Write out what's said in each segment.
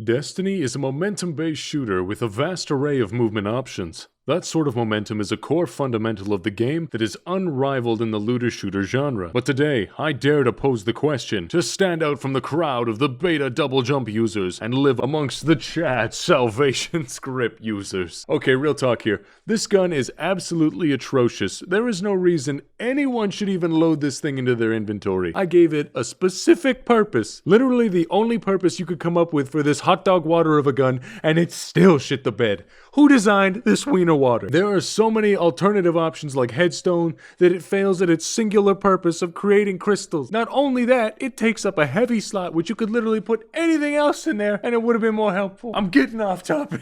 Destiny is a momentum-based shooter with a vast array of movement options. That sort of momentum is a core fundamental of the game that is unrivaled in the looter-shooter genre. But today, I dare to pose the question, to stand out from the crowd of the beta double jump users and live amongst the Chad Salvation script users. Okay, real talk here. This gun is absolutely atrocious. There is no reason anyone should even load this thing into their inventory. I gave it a specific purpose. Literally the only purpose you could come up with for this hot dog water of a gun, and it still shit the bed. Who designed this wiener water? There are so many alternative options like headstone that it fails at its singular purpose of creating crystals. Not only that, it takes up a heavy slot which you could literally put anything else in there and it would have been more helpful. I'm getting off topic.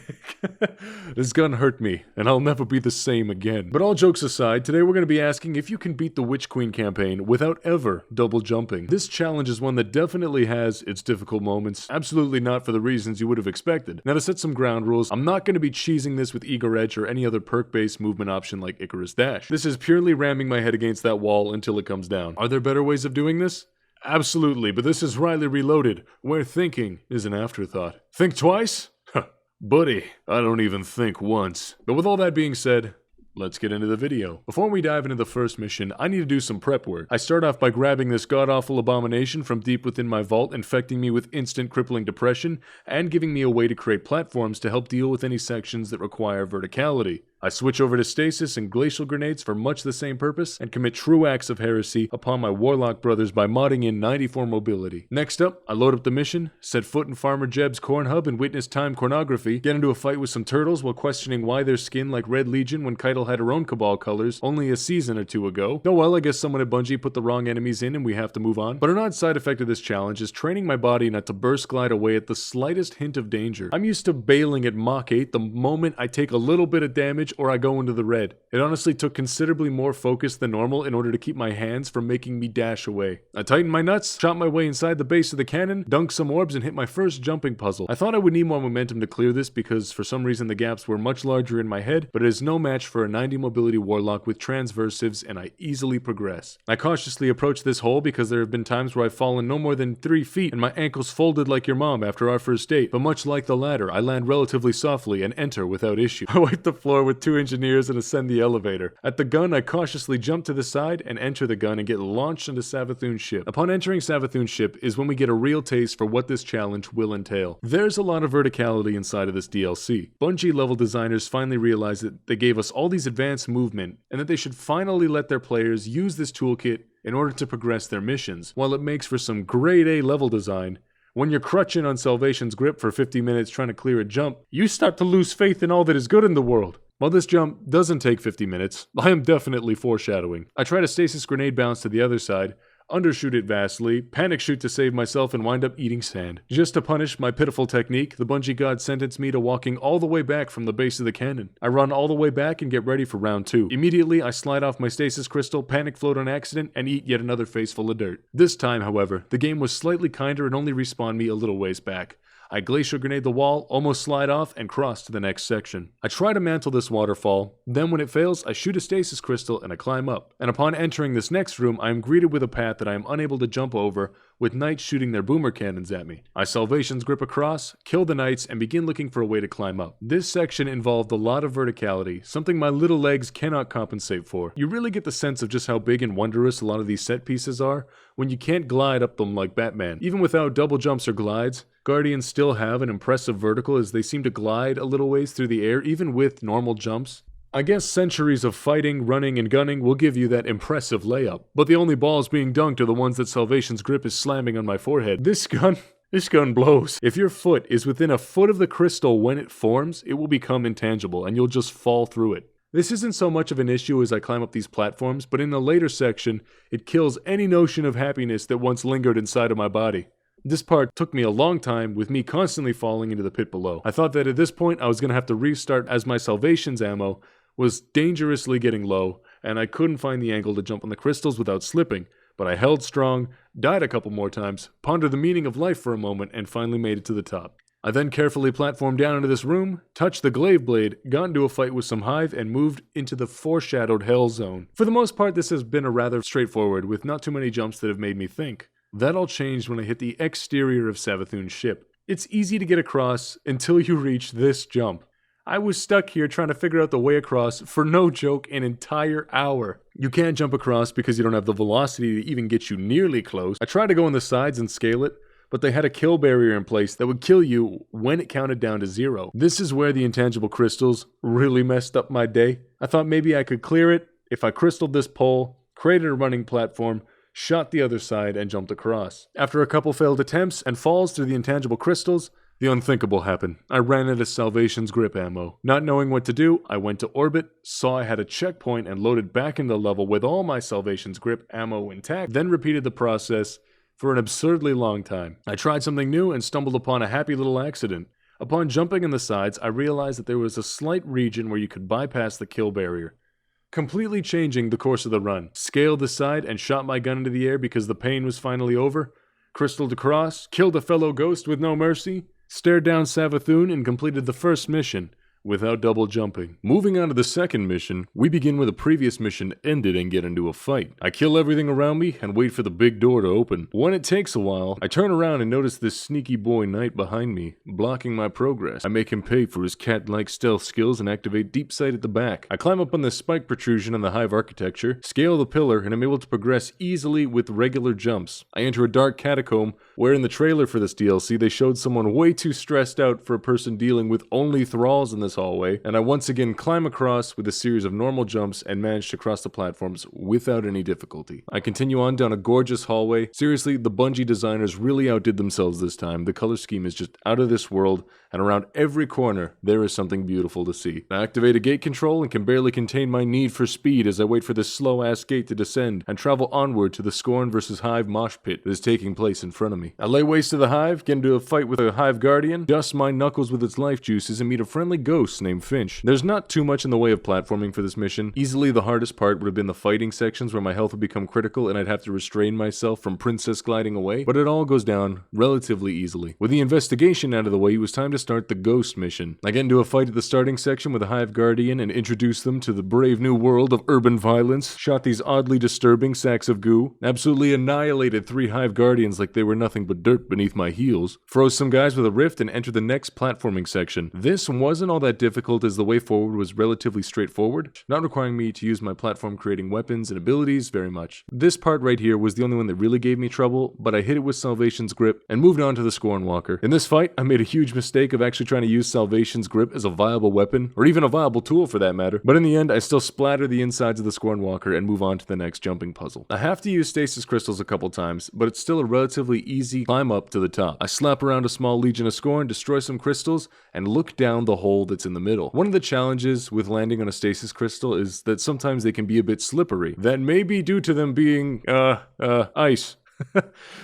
This gun hurt me and I'll never be the same again. But all jokes aside, today we're going to be asking if you can beat the Witch Queen campaign without ever double jumping. This challenge is one that definitely has its difficult moments, absolutely not for the reasons you would have expected. Now to set some ground rules, I'm not going to be cheesing this with Eager Edge or any other perk-based movement option like Icarus Dash. This is purely ramming my head against that wall until it comes down. Are there better ways of doing this? Absolutely, but this is Rylee Reloaded, where thinking is an afterthought. Think twice? Huh, buddy, I don't even think once. But with all that being said, let's get into the video. Before we dive into the first mission, I need to do some prep work. I start off by grabbing this god-awful abomination from deep within my vault, infecting me with instant crippling depression, and giving me a way to create platforms to help deal with any sections that require verticality. I switch over to stasis and glacial grenades for much the same purpose, and commit true acts of heresy upon my warlock brothers by modding in 94 mobility. Next up, I load up the mission, set foot in Farmer Jeb's corn hub and witness time pornography, get into a fight with some turtles while questioning why their skin like Red Legion when Keitel had her own Cabal colors only a season or two ago. Oh well, I guess someone at Bungie put the wrong enemies in and we have to move on. But an odd side effect of this challenge is training my body not to burst glide away at the slightest hint of danger. I'm used to bailing at Mach 8 the moment I take a little bit of damage or I go into the red. It honestly took considerably more focus than normal in order to keep my hands from making me dash away. I tightened my nuts, shot my way inside the base of the cannon, dunked some orbs, and hit my first jumping puzzle. I thought I would need more momentum to clear this because for some reason the gaps were much larger in my head, but it is no match for a 90 mobility warlock with transversives, and I easily progress. I cautiously approach this hole because there have been times where I've fallen no more than 3 feet and my ankles folded like your mom after our first date, but much like the latter, I land relatively softly and enter without issue. I wipe the floor with 2 engineers and ascend the elevator. At the gun, I cautiously jump to the side and enter the gun and get launched into Savathun's ship. Upon entering Savathun's ship is when we get a real taste for what this challenge will entail. There's a lot of verticality inside of this DLC. Bungie level designers finally realized that they gave us all these advanced movement and that they should finally let their players use this toolkit in order to progress their missions. While it makes for some grade A level design, when you're crutching on Salvation's grip for 50 minutes trying to clear a jump, you start to lose faith in all that is good in the world. While this jump doesn't take 50 minutes, I am definitely foreshadowing. I try to stasis grenade bounce to the other side, undershoot it vastly, panic shoot to save myself, and wind up eating sand. Just to punish my pitiful technique, the Bungie god sentenced me to walking all the way back from the base of the cannon. I run all the way back and get ready for round 2. Immediately, I slide off my stasis crystal, panic float on accident, and eat yet another face full of dirt. This time, however, the game was slightly kinder and only respawned me a little ways back. I glacial grenade the wall, almost slide off, and cross to the next section. I try to mantle this waterfall, then when it fails, I shoot a stasis crystal and I climb up. And upon entering this next room, I am greeted with a path that I am unable to jump over, with knights shooting their boomer cannons at me. I Salvation's grip across, kill the knights, and begin looking for a way to climb up. This section involved a lot of verticality, something my little legs cannot compensate for. You really get the sense of just how big and wondrous a lot of these set pieces are when you can't glide up them like Batman. Even without double jumps or glides, Guardians still have an impressive vertical as they seem to glide a little ways through the air even with normal jumps. I guess centuries of fighting, running, and gunning will give you that impressive layup, but the only balls being dunked are the ones that Salvation's grip is slamming on my forehead. This gun blows. If your foot is within a foot of the crystal when it forms, it will become intangible and you'll just fall through it. This isn't so much of an issue as I climb up these platforms, but in the later section, it kills any notion of happiness that once lingered inside of my body. This part took me a long time, with me constantly falling into the pit below. I thought that at this point I was going to have to restart as my Salvation's ammo was dangerously getting low, and I couldn't find the angle to jump on the crystals without slipping, but I held strong, died a couple more times, pondered the meaning of life for a moment, and finally made it to the top. I then carefully platformed down into this room, touched the glaive blade, got into a fight with some hive, and moved into the foreshadowed hell zone. For the most part, this has been a rather straightforward, with not too many jumps that have made me think. That all changed when I hit the exterior of Savathun's ship. It's easy to get across until you reach this jump. I was stuck here trying to figure out the way across for no joke an entire hour. You can't jump across because you don't have the velocity to even get you nearly close. I tried to go on the sides and scale it, but they had a kill barrier in place that would kill you when it counted down to 0. This is where the intangible crystals really messed up my day. I thought maybe I could clear it if I crystalled this pole, created a running platform, shot the other side, and jumped across. After a couple failed attempts and falls through the intangible crystals, the unthinkable happened. I ran out of Salvation's Grip ammo. Not knowing what to do, I went to orbit, saw I had a checkpoint, and loaded back into the level with all my Salvation's Grip ammo intact, then repeated the process for an absurdly long time. I tried something new and stumbled upon a happy little accident. Upon jumping on the sides, I realized that there was a slight region where you could bypass the kill barrier, completely changing the course of the run. Scaled the side and shot my gun into the air because the pain was finally over, crystalled across, killed a fellow ghost with no mercy, stared down Savathun, and completed the first mission without double jumping. Moving on to the second mission, we begin where the previous mission ended and get into a fight. I kill everything around me and wait for the big door to open. When it takes a while, I turn around and notice this sneaky boy knight behind me, blocking my progress. I make him pay for his cat-like stealth skills and activate deep sight at the back. I climb up on the spike protrusion on the hive architecture, scale the pillar, and I'm able to progress easily with regular jumps. I enter a dark catacomb, where in the trailer for this DLC, they showed someone way too stressed out for a person dealing with only thralls in this hallway, and I once again climb across with a series of normal jumps and manage to cross the platforms without any difficulty. I continue on down a gorgeous hallway. Seriously, the Bungie designers really outdid themselves this time. The color scheme is just out of this world, and around every corner, there is something beautiful to see. I activate a gate control and can barely contain my need for speed as I wait for this slow-ass gate to descend and travel onward to the Scorn vs. Hive mosh pit that is taking place in front of me. I lay waste to the Hive, get into a fight with a Hive Guardian, dust my knuckles with its life juices, and meet a friendly ghost named Finch. There's not too much in the way of platforming for this mission. Easily the hardest part would have been the fighting sections where my health would become critical and I'd have to restrain myself from princess gliding away, but it all goes down relatively easily. With the investigation out of the way, it was time to start the ghost mission. I get into a fight at the starting section with a Hive Guardian and introduce them to the brave new world of urban violence, shot these oddly disturbing sacks of goo, absolutely annihilated 3 Hive Guardians like they were nothing but dirt beneath my heels, froze some guys with a rift, and entered the next platforming section. This wasn't all that difficult as the way forward was relatively straightforward, not requiring me to use my platform creating weapons and abilities very much. This part right here was the only one that really gave me trouble, but I hit it with Salvation's Grip and moved on to the Scorn Walker. In this fight, I made a huge mistake of actually trying to use Salvation's Grip as a viable weapon, or even a viable tool for that matter, but in the end I still splatter the insides of the Scorn Walker and move on to the next jumping puzzle. I have to use stasis crystals a couple times, but it's still a relatively easy climb up to the top. I slap around a small Legion of Scorn, destroy some crystals, and look down the hole that's in the middle. One of the challenges with landing on a stasis crystal is that sometimes they can be a bit slippery. That may be due to them being, ice.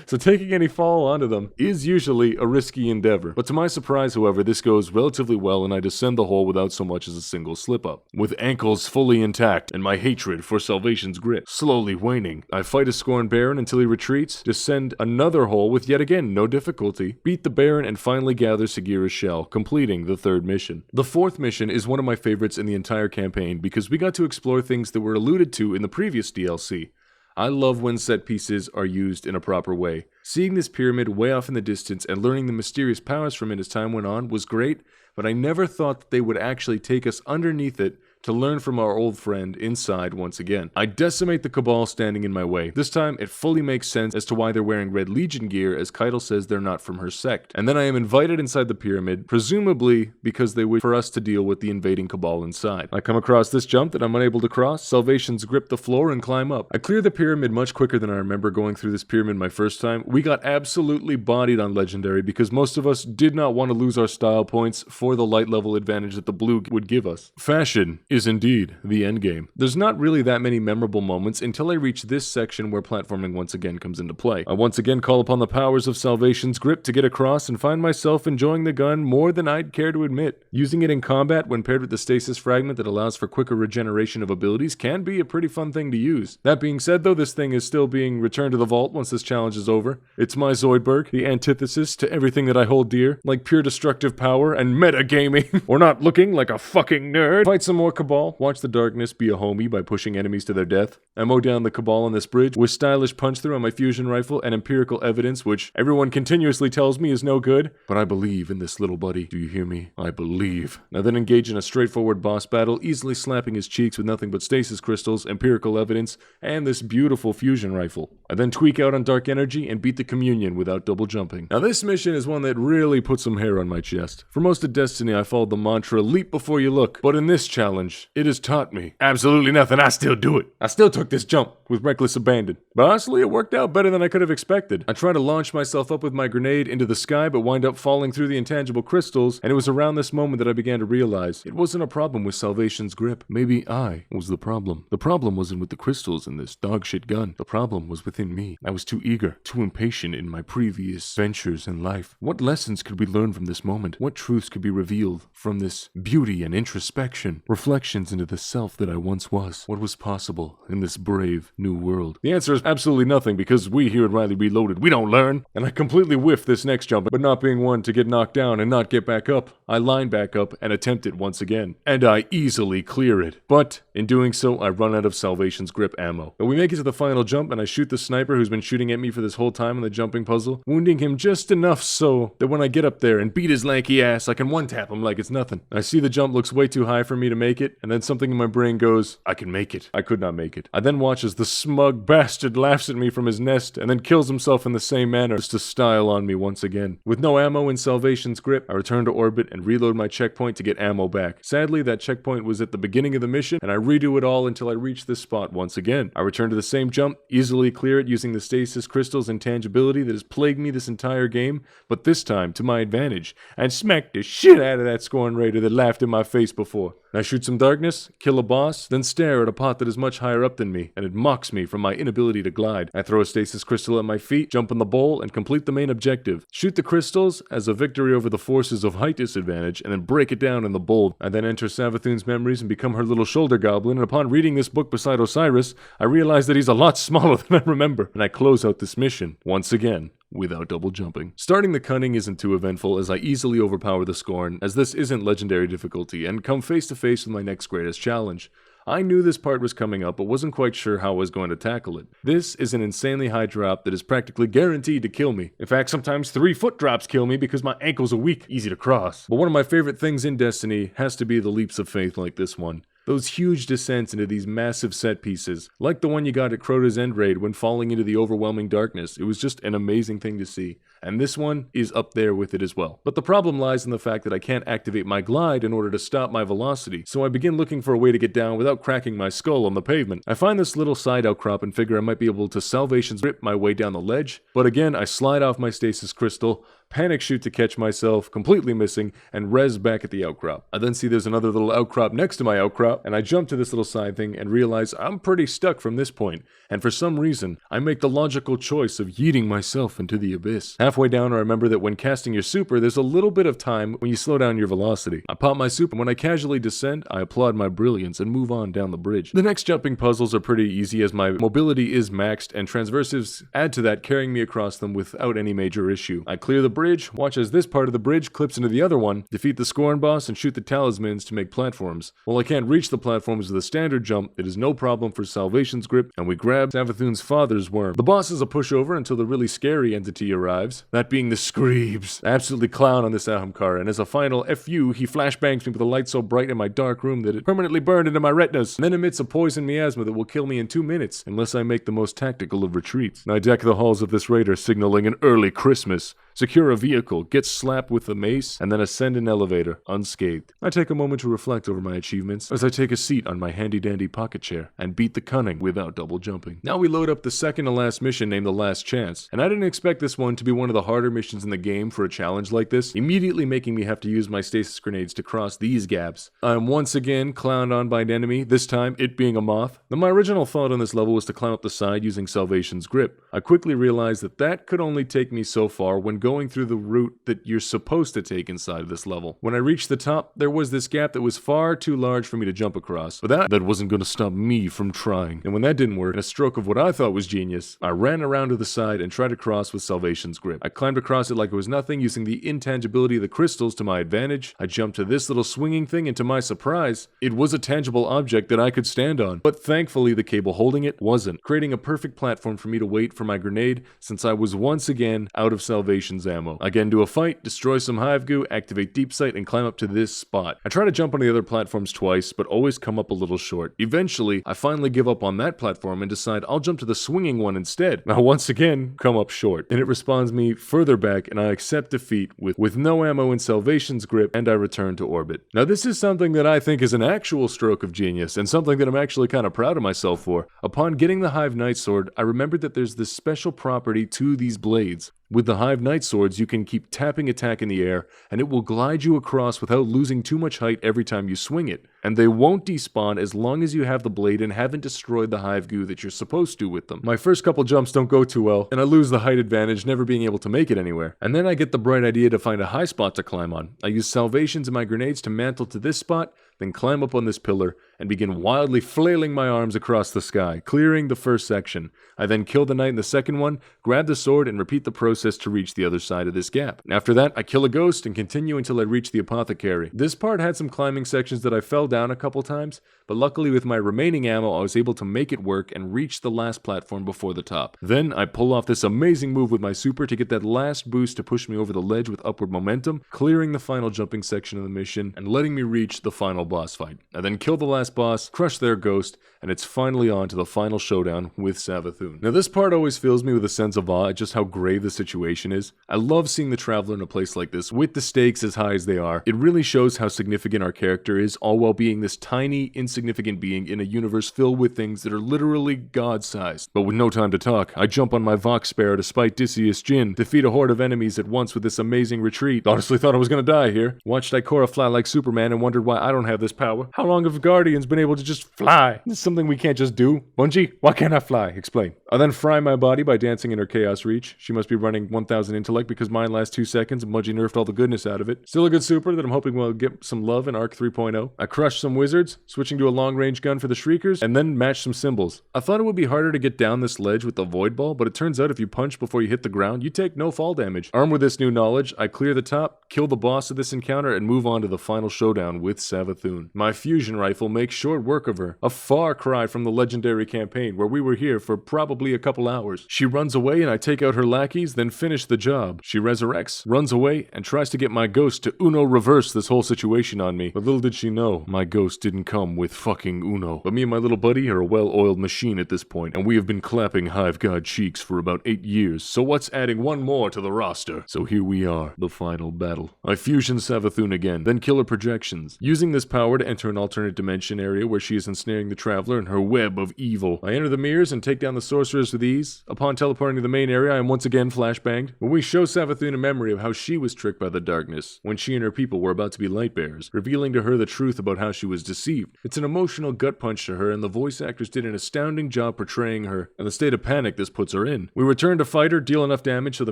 So taking any fall onto them is usually a risky endeavor. But to my surprise, however, this goes relatively well and I descend the hole without so much as a single slip-up. With ankles fully intact and my hatred for Salvation's Grip slowly waning, I fight a Scorn Baron until he retreats, descend another hole with yet again no difficulty, beat the Baron, and finally gather Sagira's shell, completing the third mission. The fourth mission is one of my favorites in the entire campaign because we got to explore things that were alluded to in the previous DLC. I love when set pieces are used in a proper way. Seeing this pyramid way off in the distance and learning the mysterious powers from it as time went on was great, but I never thought that they would actually take us underneath it to learn from our old friend inside once again. I decimate the Cabal standing in my way. This time, it fully makes sense as to why they're wearing Red Legion gear, as Keitel says they're not from her sect. And then I am invited inside the pyramid, presumably because they wait for us to deal with the invading Cabal inside. I come across this jump that I'm unable to cross, Salvation's Grip the floor, and climb up. I clear the pyramid much quicker than I remember going through this pyramid my first time. We got absolutely bodied on Legendary because most of us did not want to lose our style points for the light level advantage that the blue would give us. Fashion is indeed the endgame. There's not really that many memorable moments until I reach this section where platforming once again comes into play. I once again call upon the powers of Salvation's Grip to get across and find myself enjoying the gun more than I'd care to admit. Using it in combat when paired with the stasis fragment that allows for quicker regeneration of abilities can be a pretty fun thing to use. That being said though, this thing is still being returned to the vault once this challenge is over. It's my Zoidberg, the antithesis to everything that I hold dear, like pure destructive power and metagaming, or not looking like a fucking nerd. Fight some more Cabal, watch the darkness be a homie by pushing enemies to their death. I mow down the Cabal on this bridge with stylish punch-through on my fusion rifle and empirical evidence, which everyone continuously tells me is no good. But I believe in this little buddy. Do you hear me? I believe. I then engage in a straightforward boss battle, easily slapping his cheeks with nothing but stasis crystals, empirical evidence, and this beautiful fusion rifle. I then tweak out on dark energy and beat the communion without double jumping. Now this mission is one that really put some hair on my chest. For most of Destiny, I followed the mantra, leap before you look. But in this challenge, it has taught me absolutely nothing. I still do it. I still took this jump with reckless abandon. But honestly, it worked out better than I could have expected. I tried to launch myself up with my grenade into the sky, but wind up falling through the intangible crystals, and it was around this moment that I began to realize it wasn't a problem with Salvation's grip. Maybe I was the problem. The problem wasn't with the crystals in this dogshit gun. The problem was within me. I was too eager, too impatient in my previous ventures in life. What lessons could we learn from this moment? What truths could be revealed from this beauty and introspection? Reflections into the self that I once was. What was possible in this brave new world? The answer is absolutely nothing, because we here at Rylee Reloaded, we don't learn. And I completely whiffed this next jump, but not being one to get knocked down and not get back up, I line back up and attempt it once again. And I easily clear it. But in doing so, I run out of Salvation's grip ammo. But we make it to the final jump, and I shoot the sniper who's been shooting at me for this whole time in the jumping puzzle, wounding him just enough so that when I get up there and beat his lanky ass, I can one-tap him like it's nothing. I see the jump looks way too high for me to make it, and then something in my brain goes, I can make it. I could not make it. I then watch as the smug bastard laughs at me from his nest and then kills himself in the same manner just to style on me once again. With no ammo in Salvation's grip, I return to orbit and reload my checkpoint to get ammo back. Sadly, that checkpoint was at the beginning of the mission, and I redo it all until I reach this spot once again. I return to the same jump, easily clear it using the stasis crystal's intangibility that has plagued me this entire game, but this time to my advantage, and smack the shit out of that Scorn Raider that laughed in my face before. I shoot some darkness, kill a boss, then stare at a pot that is much higher up than me, and it mocks me for my inability to glide. I throw a stasis crystal at my feet, jump in the bowl, and complete the main objective. Shoot the crystals as a victory over the forces of height disadvantage, and then break it down in the bowl. I then enter Savathun's memories and become her little shoulder goblin, and upon reading this book beside Osiris, I realize that he's a lot smaller than I remember, and I close out this mission, once again, without double jumping. Starting the Cunning isn't too eventful, as I easily overpower the Scorn, as this isn't legendary difficulty, and come face to face with my next greatest challenge. I knew this part was coming up, but wasn't quite sure how I was going to tackle it. This is an insanely high drop that is practically guaranteed to kill me. In fact, sometimes 3-foot drops kill me because my ankles are weak, easy to cross. But one of my favorite things in Destiny has to be the leaps of faith like this one. Those huge descents into these massive set pieces, like the one you got at Crota's End Raid when falling into the overwhelming darkness. It was just an amazing thing to see. And this one is up there with it as well. But the problem lies in the fact that I can't activate my glide in order to stop my velocity, so I begin looking for a way to get down without cracking my skull on the pavement. I find this little side outcrop and figure I might be able to Salvation's grip my way down the ledge, but again I slide off my stasis crystal, panic shoot to catch myself, completely missing, and res back at the outcrop. I then see there's another little outcrop next to my outcrop, and I jump to this little side thing and realize I'm pretty stuck from this point, and for some reason, I make the logical choice of yeeting myself into the abyss. Halfway down, I remember that when casting your super, there's a little bit of time when you slow down your velocity. I pop my super, and when I casually descend, I applaud my brilliance and move on down the bridge. The next jumping puzzles are pretty easy as my mobility is maxed, and transversives add to that, carrying me across them without any major issue. I clear the bridge, watch as this part of the bridge clips into the other one, defeat the Scorn boss, and shoot the talismans to make platforms. While I can't reach the platforms with a standard jump, it is no problem for Salvation's grip, and we grab Savathun's father's worm. The boss is a pushover until the really scary entity arrives, that being the Screebs. I absolutely clown on this Ahamkara, and as a final FU, he flashbangs me with a light so bright in my dark room that it permanently burned into my retinas, and then emits a poison miasma that will kill me in 2 minutes, unless I make the most tactical of retreats. I deck the halls of this raider, signaling an early Christmas. Secure a vehicle, get slapped with a mace, and then ascend an elevator, unscathed. I take a moment to reflect over my achievements as I take a seat on my handy-dandy pocket chair and beat the Cunning without double jumping. Now we load up the second to last mission named The Last Chance, and I didn't expect this one to be one of the harder missions in the game for a challenge like this, immediately making me have to use my stasis grenades to cross these gaps. I am once again clowned on by an enemy, this time it being a moth. Now my original thought on this level was to climb up the side using Salvation's grip. I quickly realized that that could only take me so far when going through the route that you're supposed to take inside of this level. When I reached the top, there was this gap that was far too large for me to jump across, but that wasn't going to stop me from trying. And when that didn't work, in a stroke of what I thought was genius, I ran around to the side and tried to cross with Salvation's grip. I climbed across it like it was nothing, using the intangibility of the crystals to my advantage. I jumped to this little swinging thing, and to my surprise, it was a tangible object that I could stand on. But thankfully, the cable holding it wasn't, creating a perfect platform for me to wait for my grenade, since I was once again out of Salvation's ammo. I get into a fight, destroy some hive goo, activate deep sight, and climb up to this spot. I try to jump on the other platforms twice, but always come up a little short. Eventually, I finally give up on that platform and decide I'll jump to the swinging one instead. Now once again, come up short, and it respawns me further back, and I accept defeat with no ammo in Salvation's grip, and I return to orbit. Now this is something that I think is an actual stroke of genius, and something that I'm actually kind of proud of myself for. Upon getting the Hive Knight Sword, I remembered that there's this special property to these blades. With the Hive Knight Swords, you can keep tapping attack in the air, and it will glide you across without losing too much height every time you swing it. And they won't despawn as long as you have the blade and haven't destroyed the hive goo that you're supposed to with them. My first couple jumps don't go too well, and I lose the height advantage, never being able to make it anywhere. And then I get the bright idea to find a high spot to climb on. I use Salvations and my grenades to mantle to this spot, then climb up on this pillar, and begin wildly flailing my arms across the sky, clearing the first section. I then kill the knight in the second one, grab the sword, and repeat the process to reach the other side of this gap. After that, I kill a ghost and continue until I reach the apothecary. This part had some climbing sections that I fell down a couple times, but luckily with my remaining ammo, I was able to make it work and reach the last platform before the top. Then, I pull off this amazing move with my super to get that last boost to push me over the ledge with upward momentum, clearing the final jumping section of the mission, and letting me reach the final boss fight. I then kill the last boss, crush their ghost, and it's finally on to the final showdown with Savathun. Now this part always fills me with a sense of awe at just how grave the situation is. I love seeing the Traveler in a place like this, with the stakes as high as they are. It really shows how significant our character is, all while being this tiny, insignificant being in a universe filled with things that are literally God-sized. But with no time to talk, I jump on my Vox Sparrow to spite Decius Jin, defeat a horde of enemies at once with this amazing retreat. Honestly thought I was gonna die here. Watched Ikora fly like Superman and wondered why I don't have this power. How long have Guardians been able to just fly? This is something we can't just do. Bungie, why can't I fly? Explain. I then fry my body by dancing in her Chaos Reach. She must be running 1000 intellect because mine lasts 2 seconds and Bungie nerfed all the goodness out of it. Still a good super that I'm hoping will get some love in Arc 3.0. I crushed some wizards, switching to a long-range gun for the Shriekers, and then matched some symbols. I thought it would be harder to get down this ledge with the Void Ball, but it turns out if you punch before you hit the ground, you take no fall damage. Armed with this new knowledge, I clear the top, kill the boss of this encounter, and move on to the final showdown with Savathun. My fusion rifle makes short work of her, a far cry from the legendary campaign where we were here for probably a couple hours. She runs away and I take out her lackeys, then finish the job. She resurrects, runs away, and tries to get my ghost to Uno reverse this whole situation on me. But little did she know, my ghost didn't come with fucking Uno. But me and my little buddy are a well-oiled machine at this point, and we have been clapping Hive God cheeks for about 8 years, so what's adding one more to the roster? So here we are, the final battle. I fusion Savathun again, then kill her projections. Using this power to enter an alternate dimension area where she is ensnaring the Traveler in her web of evil. I enter the mirrors and take down the sorcerers with ease. Upon teleporting to the main area, I am once again flashbanged. When we show Savathun a memory of how she was tricked by the darkness, when she and her people were about to be lightbearers, revealing to her the truth about how she was deceived. It's an emotional gut punch to her, and the voice actors did an astounding job portraying her, and the state of panic this puts her in. We return to fight her, deal enough damage so the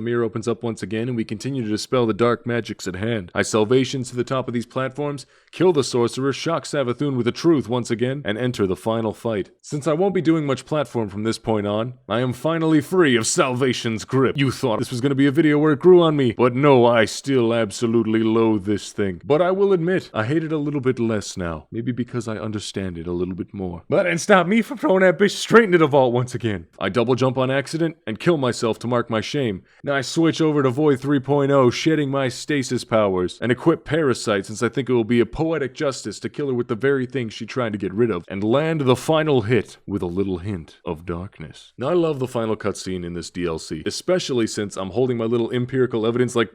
mirror opens up once again, and we continue to dispel the dark magics at hand. I Salvations to the top of these platforms, kill the sorcerer, shock Savathun with the truth once again, and enter the final fight. Since I won't be doing much platform from this point on, I am finally free of Salvation's grip. You thought this was going to be a video where it grew on me, but no, I still absolutely loathe this thing. But I will admit, I hate it a little bit less now. Maybe because I understand it a little bit more. But that didn't stop me from throwing that bitch straight into the vault once again. I double jump on accident and kill myself to mark my shame. Now I switch over to Void 3.0, shedding my stasis powers, and equip Parasite since I think it will be a poetic justice to kill her with the very thing she tried to get rid of, and land the final hit with a little hint of darkness. Now I love the final cutscene in this DLC, especially since I'm holding my little empirical evidence like,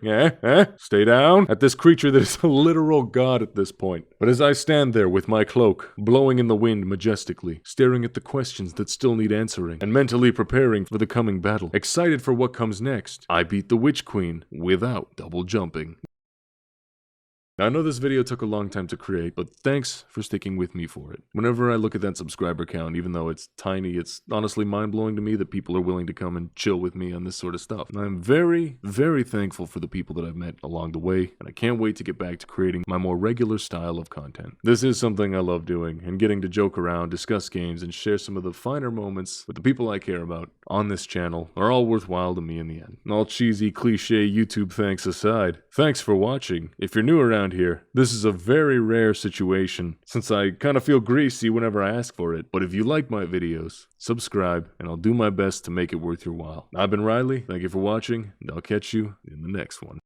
stay down, at this creature that is a literal god at this point. But as I stand there with my cloak, blowing in the wind majestically, staring at the questions that still need answering, and mentally preparing for the coming battle, excited for what comes next, I beat the Witch Queen without double jumping. Now, I know this video took a long time to create, but thanks for sticking with me for it. Whenever I look at that subscriber count, even though it's tiny, it's honestly mind-blowing to me that people are willing to come and chill with me on this sort of stuff. And I'm very, very thankful for the people that I've met along the way, and I can't wait to get back to creating my more regular style of content. This is something I love doing, and getting to joke around, discuss games, and share some of the finer moments with the people I care about on this channel are all worthwhile to me in the end. All cheesy, cliche YouTube thanks aside, thanks for watching. If you're new around here, this is a very rare situation, since I kind of feel greasy whenever I ask for it, but if you like my videos, subscribe, and I'll do my best to make it worth your while. I've been Rylee, thank you for watching, and I'll catch you in the next one.